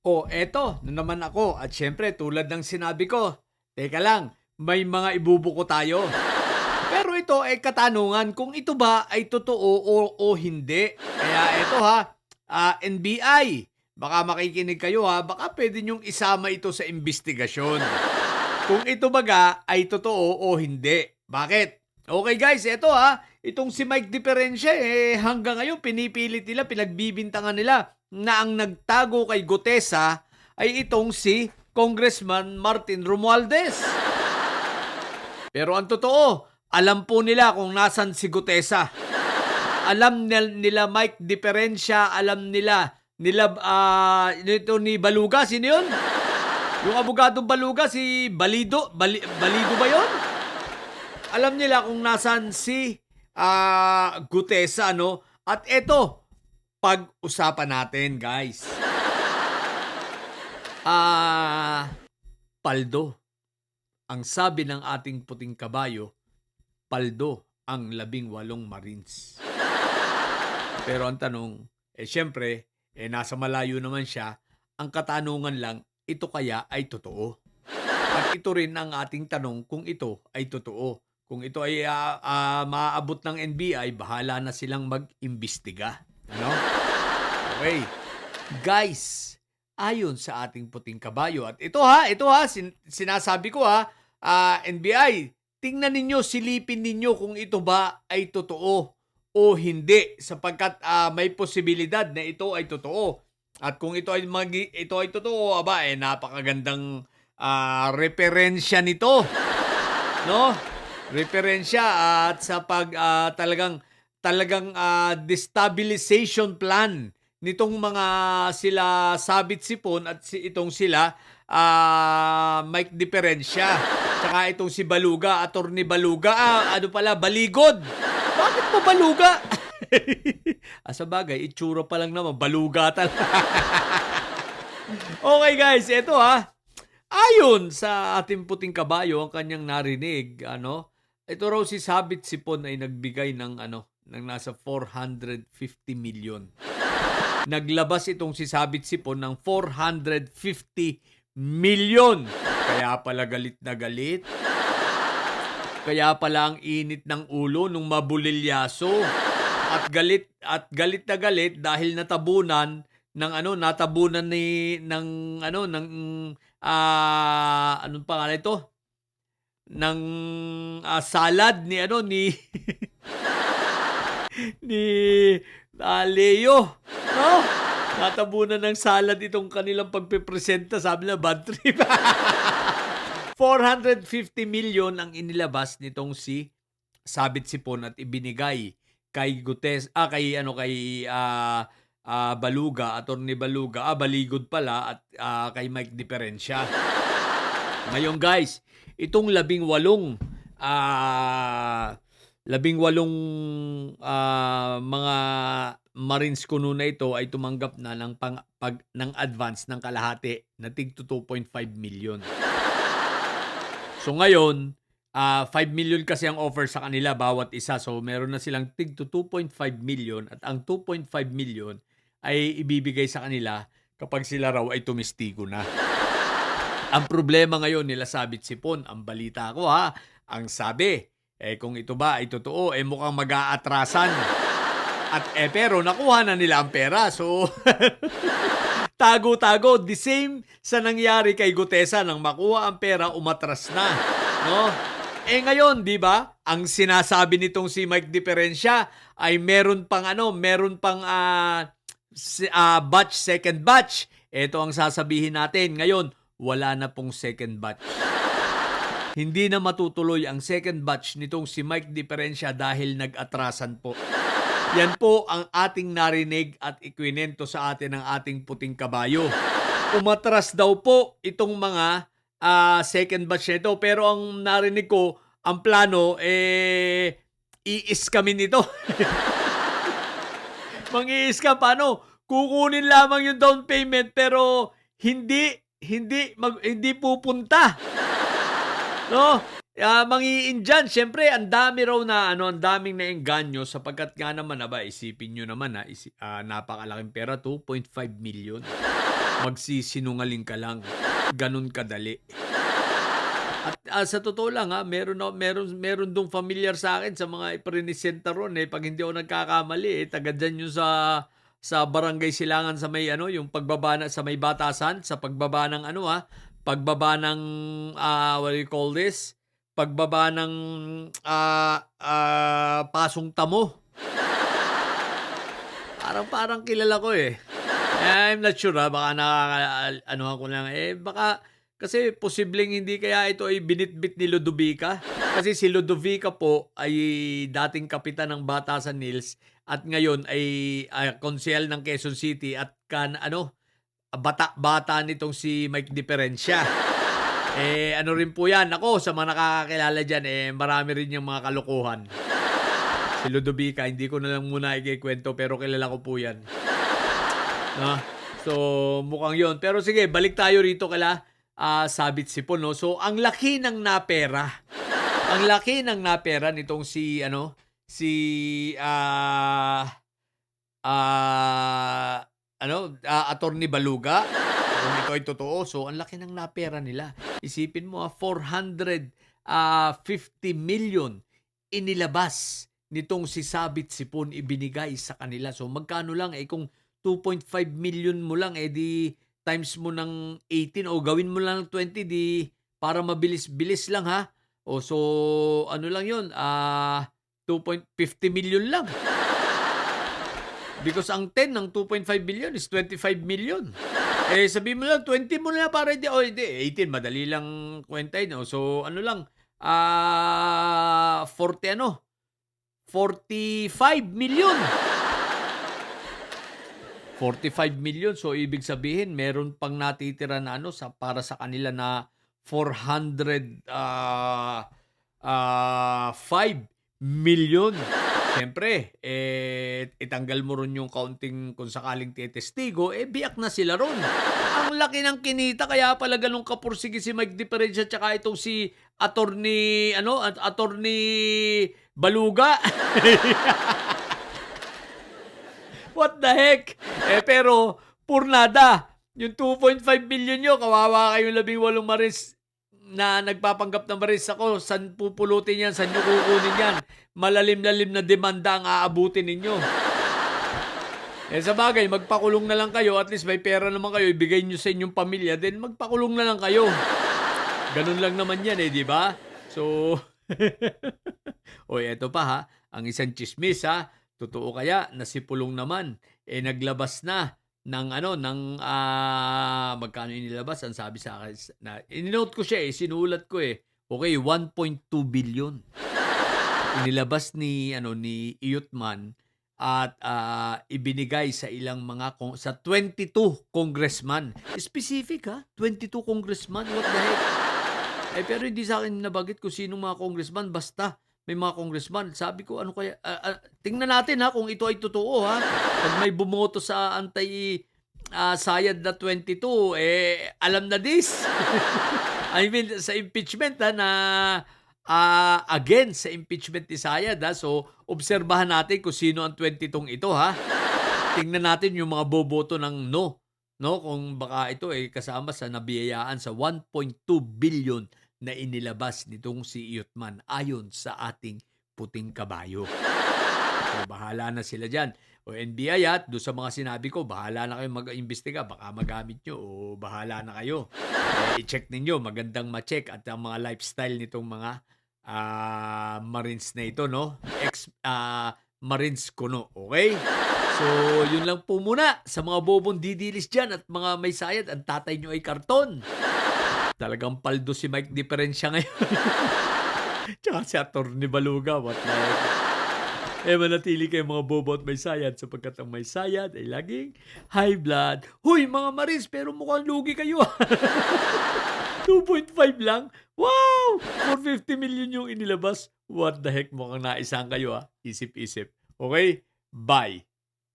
O eto na naman ako at syempre tulad ng sinabi ko, teka lang, may mga ibubuko tayo. Pero ito ay katanungan kung ito ba ay totoo o hindi. Kaya eto ha, NBI, baka makikinig kayo ha, baka pwede nyong isama ito sa investigasyon. Kung ito baga ay totoo o hindi. Bakit? Okay guys, eto ha, itong si Mike Diferencia hanggang ngayon pinipilit nila, pinagbibintangan nila na ang nagtago kay Gutesa ay itong si Congressman Martin Romualdez. Pero ang totoo, alam po nila kung nasan si Gutesa. Alam nila Mike Diferencia, alam nila nito ni Baluga, sino yun? Yung abogadong Baluga, si Balido ba yun? Alam nila kung nasan si Gutesa, no? At eto, pag-usapan natin, guys. Paldo. Ang sabi ng ating puting kabayo, paldo ang 18 Marines. Pero ang tanong, syempre, nasa malayo naman siya, ang katanungan lang, ito kaya ay totoo? At ito rin ang ating tanong kung ito ay totoo. Kung ito ay maaabot ng NBI, bahala na silang mag-imbestiga. Ano? Okay. Guys, ayon sa ating puting kabayo, at ito ha, sinasabi ko ha, NBI, tingnan ninyo, silipin ninyo kung ito ba ay totoo o hindi sapagkat may posibilidad na ito ay totoo. At kung ito ay totoo, napakagandang referensya nito. No? Referensya at sa talagang destabilization plan nitong mga sila Sabit Sipon at itong sila Mike Diferencia. Tsaka itong si Baluga, Attorney Baluga. Baligod. Bakit mo Baluga? Sa bagay, itsura pa lang naman, Baluga talaga. Okay guys, ito ha. Ayon sa ating puting kabayo, ang kanyang narinig, ito raw si Sabit Sipon ay nagbigay ng nasa 450 million. Naglabas itong si Sabit Sipon ng 450 million. Kaya pala galit na galit. Kaya pala ang init ng ulo nung mabulilyaso. At galit na galit dahil natabunan ng anong pangalan ito? Ng salad ni Leo. No? Natabunan ng salad itong kanilang pagpipresenta, sabi na bad trip. 450 million ang inilabas nitong si Sabit Sipon at ibinigay kay Baluga, Attorney Baluga, Baligod pala, at kay Mike Diferencia. Ngayon guys, itong 18 mga Marines kuno na ito ay tumanggap na ng advance ng kalahati na tig 2.5 million. So ngayon, 5 million kasi ang offer sa kanila bawat isa. So meron na silang tig 2.5 million at ang 2.5 million ay ibibigay sa kanila kapag sila raw ay tumistigo na. Ang problema ngayon nila Sabit Sipon, ang balita ko ha, ang sabi, kung ito ba ay totoo, mukhang mag-aatrasan. At pero nakuha na nila ang pera. So tago-tago, the same sa nangyari kay Gutesa, nang makuha ang pera, umatras na, no? Ngayon, 'di ba? Ang sinasabi nitong si Mike Diferencia ay meron pang second batch. Ito ang sasabihin natin. Ngayon, wala na pong second batch. Hindi na matutuloy ang second batch nitong si Mike Diferencia dahil nag-atrasan po. Yan po ang ating narinig at ikwinento sa atin ng ating puting kabayo. Umatras daw po itong mga second batch nito. Pero ang narinig ko, ang plano, i-scam nito. Mang-i-scam, paano? Kukunin lamang yung down payment pero hindi pupunta. No? Mangiin-dyan. Siyempre, ang dami raw na, ang daming naengganyo sapagkat nga naman, isipin nyo naman, napakalaking pera, 2.5 million. magsisinungaling ka lang. Ganun kadali. At, sa totoo lang, meron dong familiar sa akin sa mga iprinisenta ron, 'pag hindi ako nagkakamali, taga diyan yun sa Barangay Silangan sa may ano, yung pagbaba sa may Batasan, sa pagbaba ng ano, pagbaba ng, what do you call this? Pagbaba ng, Pasong Tamo. Parang parang kilala ko, eh. I'm not sure, baka nakaka-anuhan ko lang, baka kasi posibleng hindi kaya ito ay binitbit ni Ludovica. Kasi si Ludovica po ay dating kapitan ng Batasan Hills at ngayon ay, konsehal ng Quezon City at bata-bata nitong si Mike Diferencia. Ano rin po 'yan, ako sa mga nakakakilala diyan, marami rin yang mga kalokohan. Si Ludovica, hindi ko na lang muna ikukuwento pero kilala ko po 'yan. No? So, mukhang 'yon. Pero sige, balik tayo rito kila Sabit Sipon, no? So, ang laki ng napera. Ang laki ng napera nitong Attorney Baluga. Kung ito ay totoo, so ang laki ng napera nila. Isipin mo, 450 million inilabas nitong si Sabit Sipon, ibinigay sa kanila. So magkano lang, kung 2.5 million mo lang, di times mo ng 18 o gawin mo lang ng 20, di para mabilis-bilis lang, ha. So ano lang yun, 2.50 million lang. Because ang 10 ng 2.5 billion is 25 million. Sabihin mo lang, 20 mo na para hindi, 18, madali lang kwentain. So, ano lang, 45 million. 45 million. So, ibig sabihin, meron pang natitira na para sa kanila na 405 million. Siyempre, itanggal mo ron yung kaunting kung sakaling testigo, biyak na sila ron. Ang laki ng kinita, kaya pala ganun kapursige si Mike Diferencia tsaka itong si Attorney Baluga. What the heck? Pero, purnada. Yung 2.5 billion nyo, kawawa kayong 18 Marines na nagpapanggap ng Marines ako. San pupulutin yan? San nyo kukunin yan? Malalim-lalim na demanda ang aabutin ninyo. Sa bagay, magpakulong na lang kayo. At least may pera naman kayo. Ibigay nyo sa inyong pamilya. Then magpakulong na lang kayo. Ganun lang naman yan, di ba? So, eto pa, ang isang chismis, totoo kaya na si Pulong naman naglabas na ng magkano inilabas? Ang sabi sa akin na ininote ko siya, sinulat ko Okay, 1.2 billion. Inilabas ni Iyutman at ibinigay sa ilang sa 22 congressman. Specific, 22 congressman. What the heck? Pero hindi sa akin nabagit kung sinong mga congressman, basta may mga congressman. Sabi ko, ano kaya, tingnan natin kung ito ay totoo, Pag may bumoto sa Sayad na 22, alam na this. I mean, sa impeachment, na against sa impeachment ni Sayad, So, obserbahan natin kung sino ang 22 ito, Tingnan natin yung mga boboto ng no, kung baka ito kasama sa nabiyayaan sa 1.2 billion na inilabas nitong si Iyutman ayon sa ating puting kabayo. So, bahala na sila dyan. NBI, doon sa mga sinabi ko, bahala na kayo mag-imbestiga, baka magamit nyo o bahala na kayo. I-check ninyo, magandang ma-check at ang mga lifestyle nitong mga Marines na ito, Marines kuno, okay? So, yun lang po muna sa mga bobong didilis dyan at mga may sayad, ang tatay nyo ay karton. Talagang paldo si Mike Diferencia ngayon. Tsaka si Attorney Baluga, what the heck? Manatili kayo mga bobo at may sayad sapagkat ang may sayad ay laging high blood. Huy, mga Marines, pero mukhang lugi kayo. 2.5 lang? Wow! 450 million yung inilabas. What the heck, mukhang naisang kayo, Isip-isip. Okay? Bye!